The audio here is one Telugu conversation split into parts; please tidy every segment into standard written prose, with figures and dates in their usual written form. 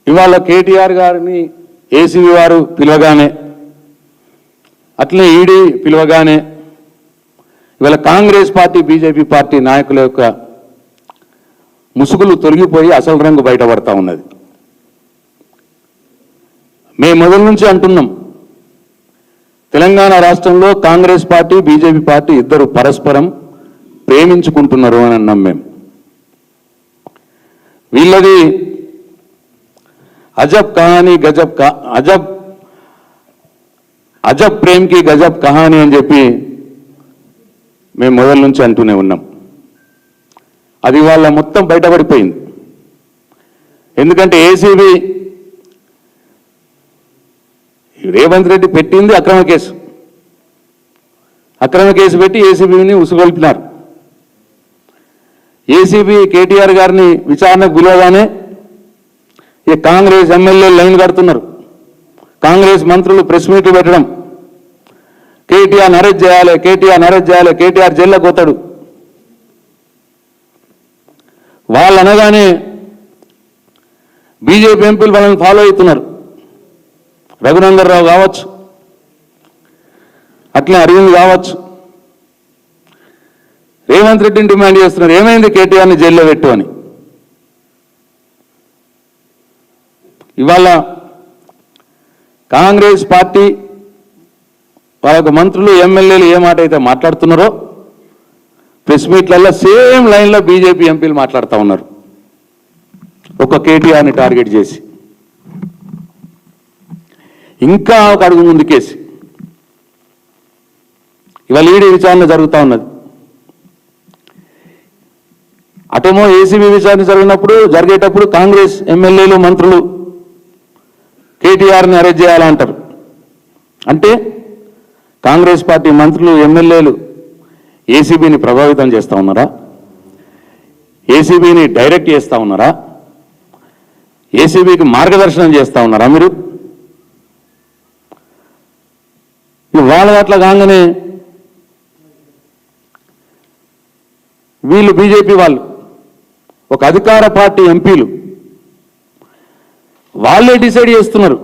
ఇవాళ కేటీఆర్ గారిని ఏసీబీ వారు పిలవగానే, అట్లనే ఈడీ పిలవగానే ఇవాళ కాంగ్రెస్ పార్టీ బీజేపీ పార్టీ నాయకుల యొక్క ముసుగులు తొలగిపోయి అసలు రంగు బయటపడతా ఉన్నది. మేము మొదటి నుంచి అంటున్నాం, తెలంగాణ రాష్ట్రంలో కాంగ్రెస్ పార్టీ బీజేపీ పార్టీ ఇద్దరు పరస్పరం ప్రేమించుకుంటున్నారు అని అన్నాం మేము. వీళ్ళది అజబ్ కహానీ గజబ్ అజబ్ ప్రేమ్కి గజబ్ కహానీ అని చెప్పి మేము మొదటి నుంచి అంటూనే ఉన్నాం. అది వాళ్ళ మొత్తం బయటపడిపోయింది. ఎందుకంటే ఏసీబీ రేవంత్ రెడ్డి పెట్టింది అక్రమ కేసు పెట్టి ఏసీబీని ఉసుగొల్పినారు. ఏసీబీ కేటీఆర్ గారిని విచారణకు పిలవగానే ఈ కాంగ్రెస్ ఎమ్మెల్యేలు లైన్ కడుతున్నారు. కాంగ్రెస్ మంత్రులు ప్రెస్ మీట్లు పెట్టడం, కేటీఆర్ అరెస్ట్ చేయాలి, కేటీఆర్ జైల్లోకి పోతాడు. వాళ్ళు అనగానే బీజేపీ ఎంపీలు వాళ్ళని ఫాలో అవుతున్నారు. రఘునందన్ రావు కావచ్చు, అట్లే అరవింద్ కావచ్చు, రేవంత్ రెడ్డిని డిమాండ్ చేస్తున్నారు, ఏమైంది కేటీఆర్ని జైల్లో పెట్టు అని. ఇవాళ కాంగ్రెస్ పార్టీ వాళ్ళకు మంత్రులు ఎమ్మెల్యేలు ఏ మాట అయితే మాట్లాడుతున్నారో ప్రెస్ మీట్లలో సేమ్ లైన్లో బీజేపీ ఎంపీలు మాట్లాడుతూ ఉన్నారు, ఒక కేటీఆర్ని టార్గెట్ చేసి, ఇంకా ఒక అడుగు ముందుకేసి. ఇవాళ ఈడీ విచారణ జరుగుతూ ఉన్నది. అటేమో ఏసీబీ విచారణ జరిగేటప్పుడు కాంగ్రెస్ ఎమ్మెల్యేలు మంత్రులు కేటీఆర్ని అరెస్ట్ చేయాలంటారు. అంటే కాంగ్రెస్ పార్టీ మంత్రులు ఎమ్మెల్యేలు ఏసీబీని ప్రభావితం చేస్తూ ఉన్నారా? ఏసీబీని డైరెక్ట్ చేస్తూ ఉన్నారా? ఏసీబీకి మార్గదర్శనం చేస్తూ ఉన్నారా మీరు? వాళ్ళ అట్లా కాగానే వీళ్ళు బీజేపీ వాళ్ళు, ఒక అధికార పార్టీ ఎంపీలు వాళ్ళే డిసైడ్ చేస్తున్నారు,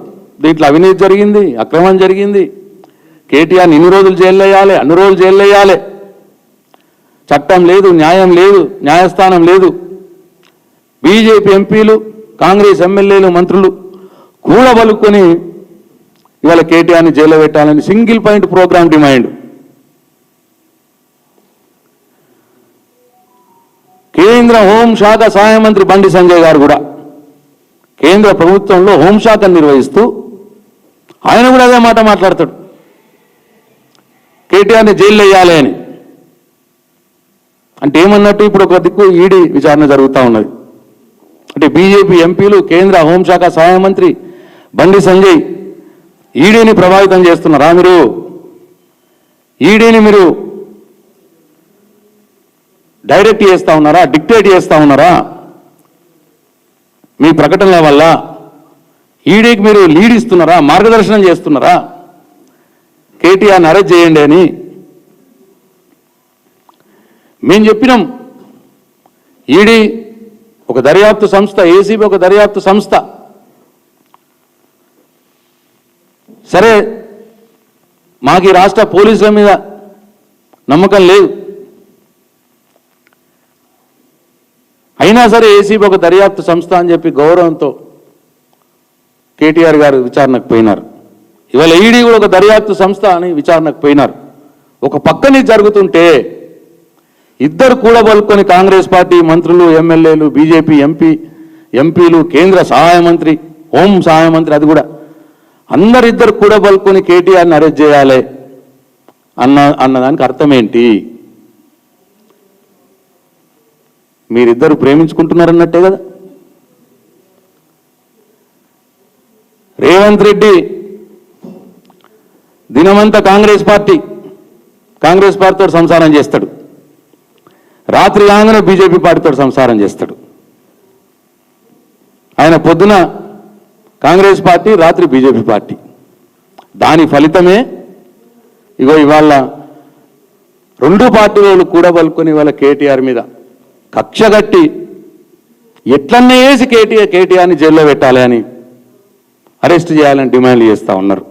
దీంట్లో అవినీతి జరిగింది, అక్రమం జరిగింది, కేటీఆర్ని ఇన్ని రోజులు జైలు వేయాలి, అన్ని రోజులు జైలు వేయాలి, చట్టం లేదు, న్యాయం లేదు, న్యాయస్థానం లేదు. బీజేపీ ఎంపీలు, కాంగ్రెస్ ఎమ్మెల్యేలు, మంత్రులు కూడబలుక్కొని ఇవాళ కేటీఆర్ని జైల్లో పెట్టాలని సింగిల్ పాయింట్ ప్రోగ్రాం డిమాండ్. కేంద్ర హోంశాఖ సహాయ మంత్రి బండి సంజయ్ గారు కూడా కేంద్ర ప్రభుత్వంలో హోంశాఖను నిర్వహిస్తూ ఆయన కూడా అదే మాట మాట్లాడతాడు, కేటీఆర్ని జైల్లో వేయాలి అని. అంటే ఏమన్నట్టు, ఇప్పుడు ఒక దిక్కు ఈడీ విచారణ జరుగుతూ ఉన్నది. అంటే బీజేపీ ఎంపీలు, కేంద్ర హోంశాఖ సహాయ మంత్రి బండి సంజయ్ ఈడీని ప్రభావితం చేస్తున్నారా? మీరు ఈడీని మీరు డైరెక్ట్ చేస్తూ ఉన్నారా? డిక్టేట్ చేస్తూ ఉన్నారా? మీ ప్రకటనల వల్ల ఈడీకి మీరు లీడ్ ఇస్తున్నారా? మార్గదర్శనం చేస్తున్నారా? కేటీఆర్ని అరెస్ట్ చేయండి అని మేము చెప్పినాం. ఈడీ ఒక దర్యాప్తు సంస్థ, ఏసీబీ ఒక దర్యాప్తు సంస్థ. సరే, మాకు ఈ రాష్ట్ర పోలీసుల మీద నమ్మకం లేదు, అయినా సరే ఏసీబీ ఒక దర్యాప్తు సంస్థ అని చెప్పి గౌరవంతో కేటీఆర్ గారు విచారణకు పోయినారు. ఇవాళ ఈడీ కూడా ఒక దర్యాప్తు సంస్థ అని విచారణకు పోయినారు. ఒక పక్కని జరుగుతుంటే ఇద్దరు కూడబలుకొని కాంగ్రెస్ పార్టీ మంత్రులు, ఎమ్మెల్యేలు, బీజేపీ ఎంపీలు, కేంద్ర సహాయ మంత్రి, హోం సహాయ మంత్రి, అది కూడా అందరిద్దరు కూడబలుకొని కేటీఆర్ని అరెస్ట్ చేయాలి అన్నదానికి అర్థం ఏంటి? మీరిద్దరు ప్రేమించుకుంటున్నారన్నట్టే కదా. రేవంత్ రెడ్డి దినమంతా కాంగ్రెస్ పార్టీతో సంసారం చేస్తాడు, రాత్రి కాగానే బీజేపీ పార్టీతో సంసారం చేస్తాడు. ఆయన పొద్దున కాంగ్రెస్ పార్టీ, రాత్రి బీజేపీ పార్టీ. దాని ఫలితమే ఇగో ఇవాళ రెండు పార్టీలు కూడబలుకొని ఇవాళ కేటీఆర్ మీద కక్ష కట్టి ఎట్లన్నా వేసి కేటీఆర్ని జైల్లో పెట్టాలి అని అరెస్ట్ చేయాలని డిమాండ్ చేస్తూ ఉన్నారు.